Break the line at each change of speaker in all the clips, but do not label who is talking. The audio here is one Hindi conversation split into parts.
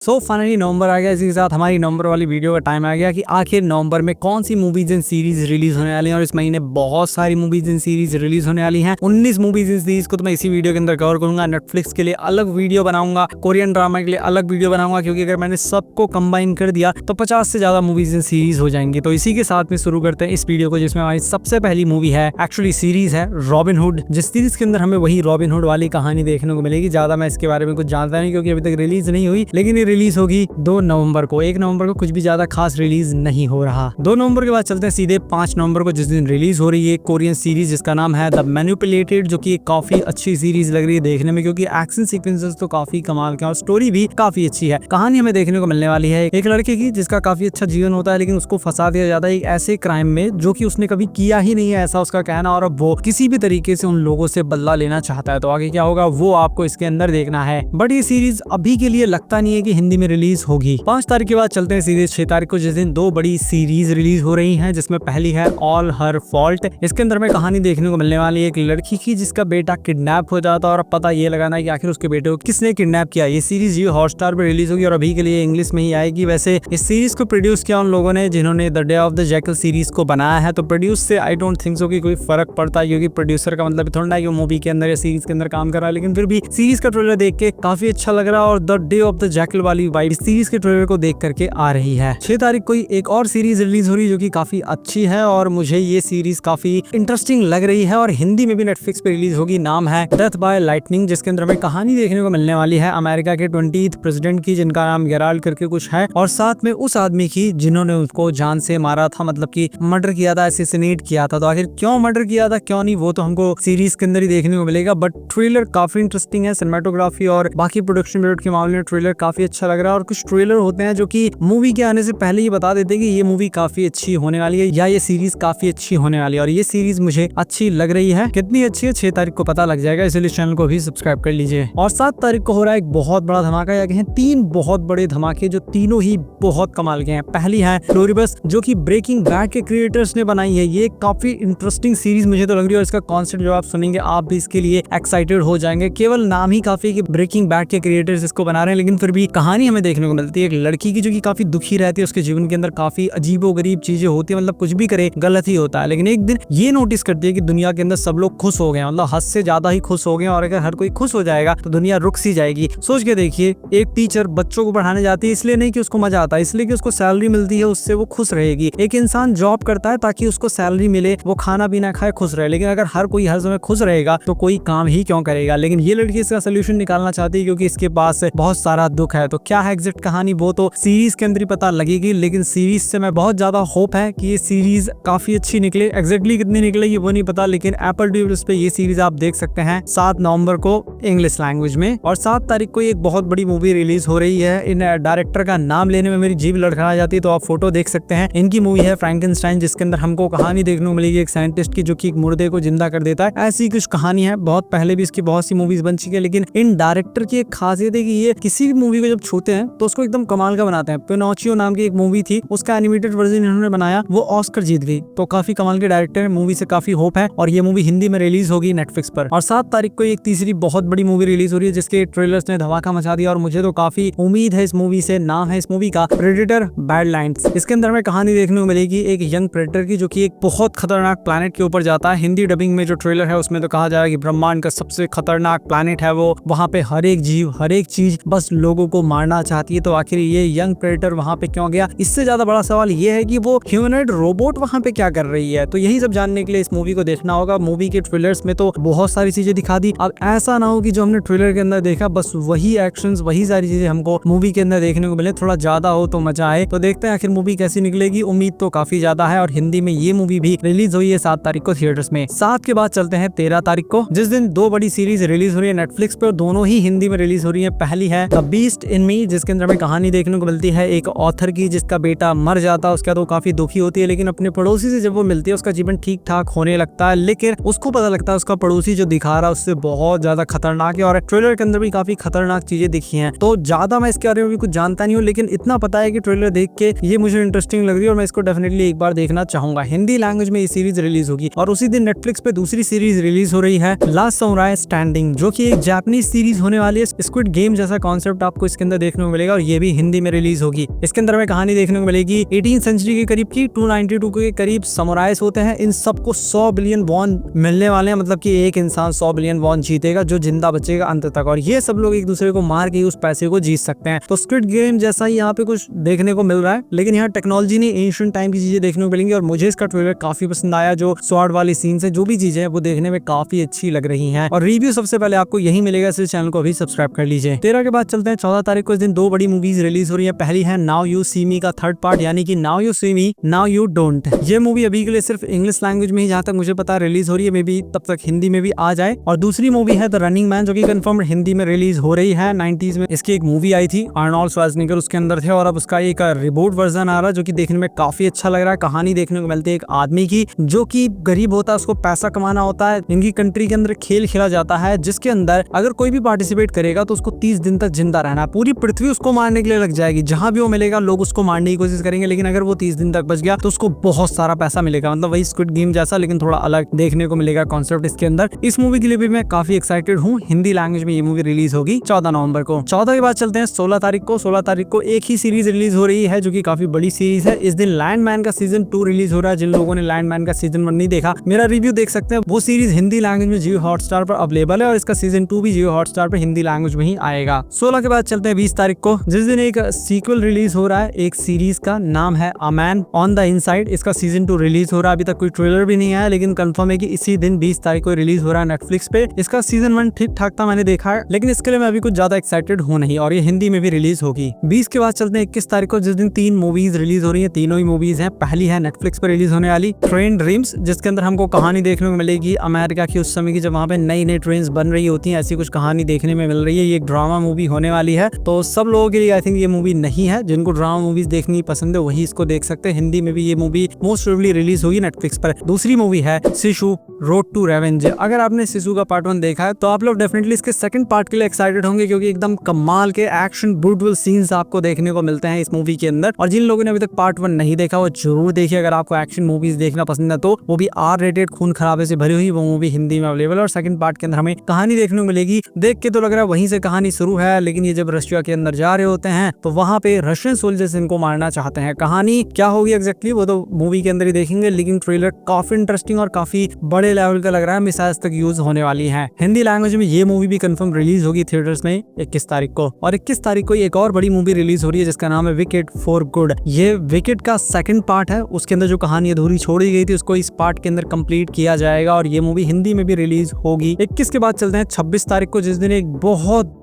फाइनली नवंबर आ गया। इसी के साथ हमारी नवंबर वाली वीडियो का टाइम आ गया कि आखिर नवंबर में कौन सी मूवीज एंड सीरीज रिलीज होने वाली हैं। और इस महीने बहुत सारी मूवीज एंड सीरीज रिलीज होने वाली हैं। 19 मूवीज एंड सीरीज को तो मैं इसी वीडियो के अंदर कवर करूंगा। नेटफ्लिक्स के लिए अलग वीडियो बनाऊंगा, कोरियन ड्रामा के लिए अलग वीडियो बनाऊंगा, क्योंकि अगर मैंने सबको कंबाइन कर दिया तो 50 से ज्यादा मूवीज एंड सीरीज हो जाएंगी। तो इसी के साथ में शुरू करते हैं इस वीडियो को, जिसमें हमारी सबसे पहली मूवी है, एक्चुअली सीरीज है, रॉबिन हुड। जिस सीरीज के अंदर हमें वही रॉबिन हुड वाली कहानी देखने को मिलेगी। ज्यादा मैं इसके बारे में कुछ जानता नहीं, क्योंकि अभी तक रिलीज नहीं हुई, लेकिन ये रिलीज होगी 2 नवंबर को। 1 नवंबर को कुछ भी ज्यादा खास रिलीज नहीं हो रहा। 2 नवंबर के बाद चलते हैं सीधे 5 नवंबर को, जिस दिन रिलीज हो रही है कोरियन सीरीज जिसका नाम है द मैनिपुलेटेड, जो कि काफी अच्छी सीरीज लग रही है देखने में, क्योंकि एक्शन सीक्वेंसेस तो काफी कमाल के और स्टोरी भी काफी अच्छी है। कहानी हमें देखने को मिलने वाली है एक लड़के की जिसका काफी अच्छा जीवन होता है, लेकिन उसको फंसा दिया जाता है एक ऐसे क्राइम में जो कि उसने कभी किया ही नहीं है, ऐसा उसका कहना। और अब वो किसी भी तरीके से उन लोगों से बदला लेना चाहता है। तो आगे क्या होगा वो आपको इसके अंदर देखना है। बट ये सीरीज अभी के लिए लगता नहीं है कि हिंदी में रिलीज होगी। 5 तारीख के बाद चलते हैं सीधे 6 तारीख को, जिस दिन 2 बड़ी सीरीज रिलीज हो रही हैं, जिसमें पहली है ऑल हर फॉल्ट। इसके अंदर में कहानी देखने को मिलने वाली है एक लड़की की जिसका बेटा किडनैप हो जाता है, और अब पता ये लगाना है कि आखिर उसके बेटे को किसने किडनैप किया। ये सीरीज ये हॉटस्टार पर रिलीज होगी और अभी के लिए इंग्लिश में ही आएगी। वैसे इस सीरीज को प्रोड्यूस किया उन लोगों ने जिन्होंने the day of the jackal series को बनाया है। तो प्रोड्यूस से आई डोंट थिंक सो कि कोई फर्क पड़ता है, क्योंकि प्रोड्यूसर का मतलब थोड़ा है कि वो मूवी के अंदर या सीरीज के अंदर काम कर रहा है। लेकिन फिर भी सीरीज का ट्रेलर देख के काफी अच्छा लग रहा है, और the day of the jackal वाली वाइब सीरीज के ट्रेलर को देख करके आ रही है। 6 तारीख को एक और सीरीज रिलीज हो रही है जो कि काफी अच्छी है, और मुझे ये सीरीज काफी इंटरेस्टिंग लग रही है, और हिंदी में भी नेटफ्लिक्स पे रिलीज होगी। नाम है डेथ बाय लाइटनिंग, जिसके अंदर हमें कहानी देखने को मिलने वाली है अमेरिका के 20th प्रेसिडेंट की, जिनका नाम गेराल्ड करके कुछ है, और साथ में उस आदमी की जिन्होंने उसको जान से मारा था, मतलब कि मर्डर किया था, असैसिनेट किया था। तो आखिर क्यों मर्डर किया था क्यों नहीं, वो तो हमको सीरीज के अंदर ही देखने को मिलेगा। बट ट्रेलर काफी इंटरेस्टिंग है। सिनेमेटोग्राफी और बाकी प्रोडक्शन वैल्यू के मामले में ट्रेलर काफी अच्छा लग रहा है। और कुछ ट्रेलर होते हैं जो कि मूवी के आने से पहले ही बता देते हैं कि ये मूवी काफी अच्छी होने वाली है या ये सीरीज काफी अच्छी होने वाली है, और ये सीरीज मुझे अच्छी लग रही है। कितनी अच्छी है 6 तारीख को पता लग जाएगा, इसलिए चैनल को भी सब्सक्राइब कर लीजिए। और 7 तारीख को हो रहा है एक बहुत बड़ा धमाका, या कहें 3 बहुत बड़े धमाके जो तीनों ही बहुत कमाल के हैं। पहली है फ्लोरिबस, जो कि ब्रेकिंग बैड के क्रिएटर्स ने बनाई है। ये काफी इंटरेस्टिंग सीरीज मुझे तो लग रही है, और इसका कॉन्सेप्ट जो आप सुनेंगे आप भी इसके लिए एक्साइटेड हो जाएंगे। केवल नाम ही काफी कि ब्रेकिंग बैड के क्रिएटर्स इसको बना रहे हैं, लेकिन फिर भी कहानी हमें देखने को मिलती है एक लड़की की जो कि काफी दुखी रहती है। उसके जीवन के अंदर काफी अजीबोगरीब चीजें होती है, मतलब कुछ भी करे गलत ही होता है। लेकिन एक दिन ये नोटिस करती है कि दुनिया के अंदर सब लोग खुश हो गए, मतलब हद से ज्यादा ही खुश हो गए, और अगर हर कोई खुश हो जाएगा तो दुनिया रुक सी जाएगी। सोच के देखिए, एक टीचर बच्चों को पढ़ाने जाती है इसलिए नहीं कि उसको मजा आता है, इसलिए कि उसको सैलरी मिलती है, उससे वो खुश रहेगी। एक इंसान जॉब करता है ताकि उसको सैलरी मिले, वो खाना पीना खाए, खुश रहे। लेकिन अगर हर कोई हर समय खुश रहेगा तो कोई काम ही क्यों करेगा। लेकिन ये लड़की इसका सोल्यूशन निकालना चाहती है, क्योंकि इसके पास बहुत सारा दुख है। तो क्या है एग्जैक्ट कहानी वो तो सीरीज के अंदर ही पता लगेगी, लेकिन सीरीज से मैं बहुत ज्यादा होप है कि ये सीरीज काफी अच्छी निकले। एग्जैक्टली कितनी निकलेगी वो नहीं पता, लेकिन एप्पल टीवी पे ये सीरीज आप देख सकते हैं 7 नवंबर को इंग्लिश लैंग्वेज में। और 7 तारीख को एक बहुत बड़ी मूवी रिलीज हो रही है। इन डायरेक्टर का नाम लेने में मेरी जीभ लड़खड़ा जाती है, तो आप फोटो देख सकते हैं। इनकी मूवी है फ्रैंकेनस्टाइन, जिसके अंदर हमको कहानी देखने को मिलेगी एक साइंटिस्ट की जो कि एक मुर्दे को जिंदा कर देता है। ऐसी कुछ कहानी है। बहुत पहले भी इसकी बहुत सी मूवीज बन चुकी है, लेकिन इन डायरेक्टर की एक खासियत है कि ये किसी भी मूवी को जब छूते हैं तो उसको एकदम कमाल का बनाते हैं। पिनोचियो नाम की एक मूवी थी, उसका एनिमेटेड वर्जन इन्होंने बनाया, वो ऑस्कर जीत गई। तो काफी कमाल के डायरेक्टर है, मूवी से काफी होप है, और ये मूवी हिंदी में रिलीज होगी नेटफ्लिक्स पर। और 7 तारीख को एक तीसरी बहुत बड़ी मूवी रिलीज हो रही है, जिसके ट्रेलर्स ने धमाका मचा दिया, और मुझे तो काफी उम्मीद है इस मूवी से। नाम है इस मूवी का प्रेडेटर बैडलैंड्स। इसके अंदर हमें कहानी देखने को मिलेगी एक यंग प्रेडेटर की, जो कि एक बहुत खतरनाक प्लैनेट के ऊपर जाता है। हिंदी डबिंग में जो ट्रेलर है उसमें तो कहा जा रहा है कि ब्रह्मांड का सबसे खतरनाक प्लैनेट है वो, वहाँ पे हर एक जीव हर एक चीज बस लोगों को मारना चाहती है। तो आखिर ये यंग प्रेडेटर वहाँ पे क्यों गया? इससे ज्यादा बड़ा सवाल ये है कि वो ह्यूमनॉइड रोबोट वहाँ पे क्या कर रही है। तो यही सब जानने के लिए इस मूवी को देखना होगा। मूवी के ट्रेलर्स में तो बहुत सारी चीजें दिखा दी, अब ऐसा ना हो कि जो हमने ट्रेलर के अंदर देखा बस वही एक्शंस वही सारी चीजें हमको मूवी के अंदर देखने को मिले। थोड़ा ज्यादा हो तो मजा आए। तो देखते हैं आखिर मूवी कैसी निकलेगी। उम्मीद तो काफी ज्यादा है, और हिंदी में ये मूवी भी रिलीज हुई है 7 तारीख को थिएटर्स में। 7 के बाद चलते हैं 13 तारीख को, जिस दिन 2 बड़ी सीरीज रिलीज हो रही है नेटफ्लिक्स पे, और दोनों ही हिंदी में रिलीज हो रही है। पहली है द बीस्ट इन मी, जिसके अंदर हमें कहानी देखने को मिलती है एक ऑथर की जिसका बेटा मर जाता है। उसका तो काफी दुखी होती है, लेकिन अपने पड़ोसी से जब वो मिलती है उसका जीवन ठीक ठाक होने लगता है। लेकिन उसको पता लगता है उसका पड़ोसी जो दिखा रहा है उससे बहुत ज्यादा खतरनाक है, और ट्रेलर के अंदर भी काफी खतरनाक चीजें दिखी हैं। तो ज्यादा मैं इसके बारे में भी कुछ जानता नहीं हूँ, लेकिन इतना पता है कि ट्रेलर देख के ये मुझे इंटरेस्टिंग लग रही है, और मैं इसको डेफिनेटली एक बार देखना चाहूंगा। हिंदी लैंग्वेज में ये सीरीज रिलीज होगी। और उसी दिन नेटफ्लिक्स पे दूसरी सीरीज रिलीज हो रही है लास्ट समुराई स्टैंडिंग, जो कि एक जापानीज सीरीज होने वाली है। स्क्विड गेम जैसा कॉन्सेप्ट आपको इसके अंदर देखने को मिलेगा और ये भी हिंदी में रिलीज होगी। इसके अंदर हमें कहानी देखने को मिलेगी 18th सेंचुरी के करीब की, 292 के करीब समुराइज होते हैं, इन सबको 100 बिलियन वॉन मिलने वाले हैं, मतलब कि एक इंसान 100 बिलियन वॉन जीतेगा जो जिंदा बचेगा अंत तक, और ये सब लोग एक दूसरे को मार के उस पैसे को जीत सकते हैं। तो स्क्विड गेम जैसा ही यहाँ पे कुछ देखने को मिल रहा है, लेकिन यहाँ टेक्नोलॉजी ने एंशिएंट टाइम की चीजें देखने को मिलेंगी और मुझे इसका ट्रेलर काफी पसंद आया। जो स्वॉर्ड वाली सीन्स है, जो भी चीजें हैं वो देखने में काफी अच्छी लग रही हैं और रिव्यू सबसे पहले आपको यही मिलेगा, इसलिए चैनल को अभी सब्सक्राइब कर लीजिए। 13 के बाद चलते हैं 14 तारीख को। इस दिन 2 बड़ी मूवीज रिलीज हो रही है। पहली है नाउ यू सी मी का 3rd पार्ट, यानी कि now you see me now you don't. ये मूवी अभी के लिए सिर्फ इंग्लिश लैंग्वेज में ही जहां तक मुझे पता रिलीज हो रही है, मे बी तब तक हिंदी में भी आ जाए। और दूसरी मूवी है द रनिंग मैन, जो कि कंफर्म हिंदी में रिलीज हो रही है। 90s में इसकी एक मूवी आई थी, आर्नोल्ड श्वार्ज़नेगर उसके अंदर थे और अब उसका एक रिबूट वर्जन आ रहा है जो कि देखने में काफी अच्छा लग रहा है। कहानी देखने को मिलती है एक आदमी की जो कि गरीब होता है, उसको पैसा कमाना होता है। इनकी कंट्री के अंदर खेल खेला जाता है जिसके अंदर अगर कोई भी पार्टिसिपेट करेगा तो उसको 30 दिन तक जिंदा रहना है। पूरी पृथ्वी उसको मारने के लिए लग जाएगी, जहां भी वो मिलेगा लोग उसको मारने की कोशिश करेंगे, लेकिन अगर वो 30 दिन तक बच गया तो उसको बहुत सारा पैसा मिलेगा। मतलब वही स्क्विड गेम जैसा, लेकिन थोड़ा अलग देखने को मिलेगा कॉन्सेप्ट इसके अंदर। इस मूवी के लिए भी मैं काफी एक्साइटेड हूँ। हिंदी लैंग्वेज में ये मूवी रिलीज होगी 14 नवंबर को। 14 के बाद चलते हैं 16 तारीख को। 16 तारीख को एक ही सीरीज रिलीज हो रही है जो कि काफी बड़ी सीरीज है। इस दिन लैंडमैन का सीजन 2 रिलीज हो रहा है। जिन लोगों ने लैंडमैन का सीजन 1 नहीं देखा, मेरा रिव्यू देख सकते हैं। वो सीरीज हिंदी लैंग्वेज में जियो हॉटस्टार पर अवेलेबल है और इसका सीजन 2 भी जियो हॉटस्टार पर हिंदी लैंग्वेज में ही आएगा। 16 के बाद चलते हैं 20 तारीख को, जिस दिन एक सीक्वल रिलीज हो रहा है एक सीरीज का, नाम है a man on the inside. इसका सीजन 2 रिलीज हो रहा है। अभी तक कोई ट्रेलर भी नहीं आया, लेकिन कंफर्म है कि इसी दिन 20 तारीख को रिलीज हो रहा है नेटफ्लिक्स पे। इसका सीजन 1 ठीक ठाक था, मैंने देखा है, लेकिन इसके लिए मैं अभी कुछ ज्यादा एक्साइटेड हूं नहीं, और ये हिंदी में भी रिलीज होगी। 20 के बाद चलते हैं 21 तारीख को, जिस दिन 3 मूवीज रिलीज हो रही है। तीनों ही मूवीज हैं। पहली है नेटफ्लिक्स पर रिलीज होने वाली ट्रेन ड्रीम्स, जिसके अंदर हमको कहानी देखने को मिलेगी अमेरिका की उस समय की, जब वहाँ पे नई नई ट्रेन बन रही होती है, ऐसी कुछ कहानी देखने में मिल रही है। ये एक ड्रामा मूवी होने वाली है, तो सब लोगों के लिए आई थिंक ये मूवी नहीं है। जिनको ड्रामा मूवीज देखनी पसंद है वही इसको देख सकते हैं। हिंदी में भी ये मूवी मोस्ट प्रोबेबली रिलीज होगी नेटफ्लिक्स पर। दूसरी मूवी है शिशु रोड टू रेवेंज। अगर आपने शिशु का पार्ट 1 देखा है तो आप लोग डेफिनेटली इसके सेकंड पार्ट के लिए एक्साइटेड होंगे, क्योंकि एकदम कमाल के एक्शन ब्रूटल सीन्स आपको देखने को मिलते हैं इस मूवी के अंदर। और जिन लोगों ने अभी तक पार्ट 1 नहीं देखा वो जरूर देखिए। अगर आपको एक्शन मूवीज देखना पसंद है तो वो भी R-rated खून खराबे से भरी हुई वो मूवी हिंदी में अवेलेबल है। और सेकंड पार्ट के अंदर हमें कहानी देखने को मिलेगी। देख के तो लग रहा है वहीं से कहानी शुरू है, लेकिन ये जब रशिया के अंदर जा रहे होते हैं तो वहां पे रशियन सोल्जर्स इनको मारना चाहते हैं। कहानी क्या होगी एग्जैक्टली वो तो मूवी के अंदर ही देखेंगे, लेकिन ट्रेलर काफी इंटरेस्टिंग और काफी बड़े लेवल का लग रहा है। मिसाइल्स तक यूज होने वाली है। हिंदी लैंग्वेज में ये मूवी भी कंफर्म रिलीज होगी थिएटर्स में 21 तारीख को। और 21 तारीख को एक और बड़ी मूवी रिलीज हो रही है जिसका नाम है विकेट फॉर गुड। ये विकेट का सेकंड पार्ट है। उसके अंदर जो कहानी अधूरी छोड़ी गई थी उसको इस पार्ट के अंदर कंप्लीट किया जाएगा और ये मूवी हिंदी में भी रिलीज होगी। 21 के बाद चलते हैं 26 तारीख को, जिस दिन एक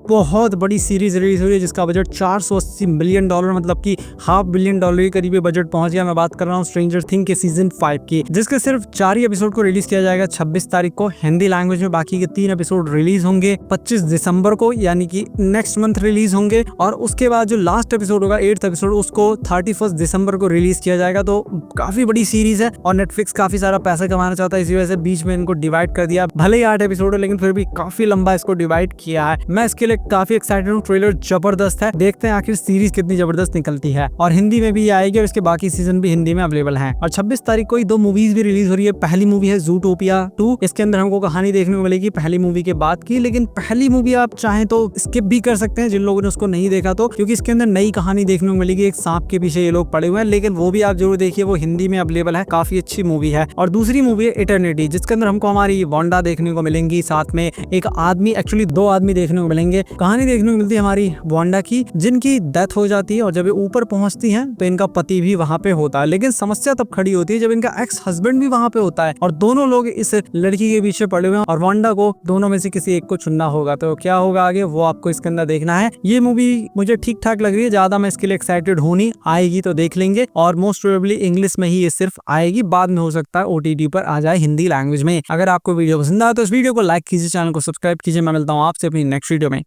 बहुत बड़ी सीरीज रिलीज हुई है जिसका बजट $480 मिलियन, मतलब कि $500 मिलियन के करीब बजट पहुंच गया। मैं बात कर रहा हूँ स्ट्रेंजर थिंग के सीजन 5 की, जिसके सिर्फ 4 ही एपिसोड को रिलीज किया जाएगा 26 तारीख को हिंदी लैंग्वेज में। बाकी के 3 एपिसोड रिलीज होंगे 25 दिसंबर को, यानी कि नेक्स्ट मंथ रिलीज होंगे। और उसके बाद जो लास्ट एपिसोड होगा 8th एपिसोड, उसको 31 दिसंबर को रिलीज किया जाएगा। तो काफी बड़ी सीरीज है और नेटफ्लिक्स काफी सारा पैसा कमाना चाहता है, इसी वजह से बीच में इनको डिवाइड कर दिया। भले ही 8 एपिसोड है, लेकिन फिर भी काफी लंबा इसको डिवाइड किया है। मैं इसके लिए काफी एक्साइटेड हूँ। ट्रेलर जबरदस्त है, देखते हैं आखिर सीरीज कितनी जबरदस्त निकलती है। और हिंदी में भी ये आएगी और इसके बाकी सीजन भी हिंदी में अवेलेबल है। और 26 तारीख को ही 2 मूवीज भी रिलीज हो रही है। पहली मूवी है ज़ूटोपिया 2। इसके अंदर हमको कहानी देखने को मिलेगी पहली मूवी के बाद की, लेकिन पहली मूवी आप चाहें तो स्किप भी कर सकते हैं जिन लोगों ने उसको नहीं देखा तो, क्योंकि इसके अंदर नई कहानी देखने को मिलेगी। एक सांप के पीछे ये लोग पड़े हुए हैं, लेकिन वो भी आप जरूर देखिए, वो हिंदी में अवेलेबल है। काफी अच्छी मूवी है। और दूसरी मूवी है इटर्निटी, जिसके अंदर हमको हमारी वांडा देखने को मिलेंगी, साथ में एक आदमी, एक्चुअली 2 आदमी देखने को मिलेंगे। कहानी देखने को मिलती है हमारी वांडा की, जिनकी डेथ हो जाती है और जब ये ऊपर पहुंचती हैं तो इनका पति भी वहां पे होता है। लेकिन समस्या तब खड़ी होती है जब इनका एक्स हस्बैंड भी वहां पे होता है और दोनों लोग इस लड़की के पीछे पड़े हुए हैं और वांडा को दोनों में से किसी एक को चुनना होगा। तो क्या होगा आगे वो आपको इसके अंदर देखना है। ये मूवी मुझे ठीक ठाक लग रही है, ज्यादा मैं इसके लिए एक्साइटेड हूं नहीं। आएगी तो देख लेंगे और मोस्ट प्रोबेबली इंग्लिश में ही ये सिर्फ आएगी, बाद में हो सकता है OTT पर आ जाए हिंदी लैंग्वेज में। अगर आपको वीडियो पसंद आया तो इस वीडियो को लाइक कीजिए, चैनल को सब्सक्राइब कीजिए। मैं मिलता हूँ आपसे अपनी नेक्स्ट वीडियो में।